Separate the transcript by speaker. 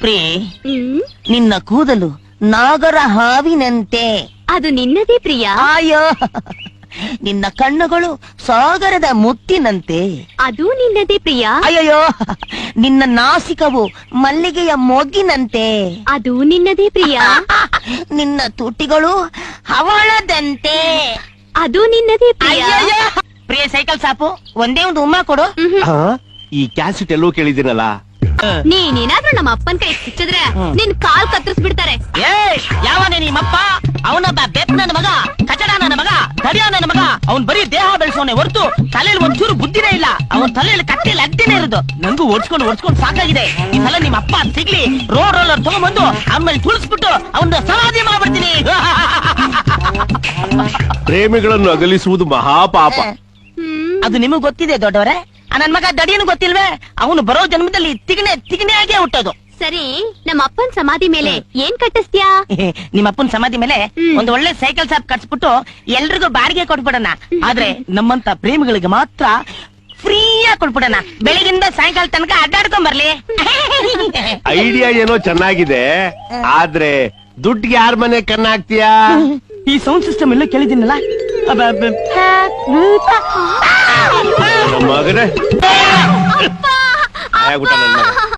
Speaker 1: Pray, ನಿನ್ನ ಕೂದಲು ನಾಗರ ಹಾವಿನಂತೆ.
Speaker 2: ಅದು ನಿನ್ನದೇ ಪ್ರಿಯ.
Speaker 1: ಅಯ್ಯೋ, ನಿನ್ನ ಕಣ್ಣುಗಳು ಸಾಗರದ ಮುತ್ತಿನಂತೆ.
Speaker 2: ಅದು ನಿನ್ನದೇ ಪ್ರಿಯ.
Speaker 1: ಅಯ್ಯಯ್ಯೋ, ನಿನ್ನ ನಾಸಿಕವು ಮಲ್ಲಿಗೆಯ ಮೊಗ್ಗಿನಂತೆ.
Speaker 2: ಅದು ನಿನ್ನದೇ ಪ್ರಿಯ.
Speaker 1: ನಿನ್ನ ತುಟಿಗಳು ಹವಳದಂತೆ.
Speaker 2: ಅದು ನಿನ್ನದೇ ಪ್ರಿಯ.
Speaker 1: ಅಯ್ಯಯ್ಯೋ, ಪ್ರಿಯ ಸೈಕಲ್ ಸಾಪು, ಒಂದೇ ಒಂದು ಉಮ್ಮ ಕೊಡು.
Speaker 3: ಈ ಕ್ಯಾಸೆಟ್ ಎಲ್ಲೋ ಕೇಳಿದ್ದೀನಲ್ಲ.
Speaker 2: ನೀನೇನಾದ್ರೂ ನಮ್ಮ ಅಪ್ಪನ್ ಕೈ ಸಿಕ್ಕಿದ್ರೆ ನಿನ್ ಕಾಲ್ ಕತ್ತರಿಸ್ಬಿಡ್ತಾರೆ.
Speaker 1: ಯಾವನೇ ನಿಮ್ಮಪ್ಪ? ಅವನೊಬ್ಬ ಬೆಪ್ ನನ್ನ ಮಗ, ಕಚಡ ನನ್ನ ಮಗ, ತಡಿಯ ನನ್ನ ಮಗ. ಅವನ್ ಬರೀ ದೇಹ ಬೆಳೆಸೋನೆ ಹೊರತು ತಲೆಯಲ್ಲಿ ಒಂಚೂರು ಬುದ್ಧಿನೇ ಇಲ್ಲ. ಅವನ್ ತಲೆಯಲ್ಲಿ ಕಟ್ಟೆಯಲ್ಲಿ ಅಡ್ಡಿನೇ ಇರೋದು. ನಂಗೂ ಓಡಿಸ್ಕೊಂಡು ಸಾಕಾಗಿದೆ. ಈ ಸಲ ನಿಮ್ಮ ಅಪ್ಪ ಸಿಗ್ಲಿ, ರೋಲರ್ ತಗೊಂಡ್ಬಂದು ಆಮೇಲೆ ತುಳಿಸ್ಬಿಟ್ಟು ಅವನ ಸಮಾಧಿ ಮಾಡ್ಬಿಡ್ತೀನಿ.
Speaker 3: ಪ್ರೇಮಿಗಳನ್ನು ಅಗಲಿಸುವುದು ಮಹಾಪಾಪ.
Speaker 1: ಅದು ನಿಮಗ್ ಗೊತ್ತಿದೆ ದೊಡ್ಡವರೇ. ನನ್ ಮಗ ದಡಿಯನು ಗೊತ್ತಿಲ್ವೇ? ಅವನು ಬರೋ ಜನ್ಮದಲ್ಲಿ ತಿಗಣೆ ಆಗೇ ಹುಟ್ಟೋದು.
Speaker 2: ಸರಿ, ನಮ್ಮ ಅಪ್ಪನ್ ಸಮಾಧಿ ಮೇಲೆ ಏನ್ ಕಟ್ಟಿಸ್ತೀಯಾ?
Speaker 1: ನಿಮ್ಮ ಅಪ್ಪನ ಸಮಾಧಿ ಮೇಲೆ ಒಂದು ಒಳ್ಳೆ ಸೈಕಲ್ ಶಾಪ್ ಕಟ್ಸ್ಬಿಟ್ಟು ಎಲ್ರಿಗೂ ಬಾಡಿಗೆ ಕೊಟ್ಬಿಡೋಣ. ಆದ್ರೆ ನಮ್ಮಂತ ಪ್ರೇಮಿಗಳಿಗೆ ಮಾತ್ರ ಫ್ರೀಯಾಗಿ ಕೊಟ್ಬಿಡೋಣ. ಬೆಳಗಿಂದ ಸಾಯಂಕಾಲ ತನಕ ಅಡ್ಡಾಡ್ಕೊಂಡ್ ಬರ್ಲಿ.
Speaker 3: ಐಡಿಯಾ ಏನೋ ಚೆನ್ನಾಗಿದೆ, ಆದ್ರೆ ದುಡ್ಡಿಗೆ ಯಾರ ಮನೆ ಕಣ್ಣಾಗ್ತೀಯಾ?
Speaker 1: ಈ ಸೌಂಡ್ ಸಿಸ್ಟಮ್ ಎಲ್ಲ ಕೇಳಿದ್ದೀನಲ್ಲ.
Speaker 3: ಮಗನೇ, ನನ್ನ ಮಗ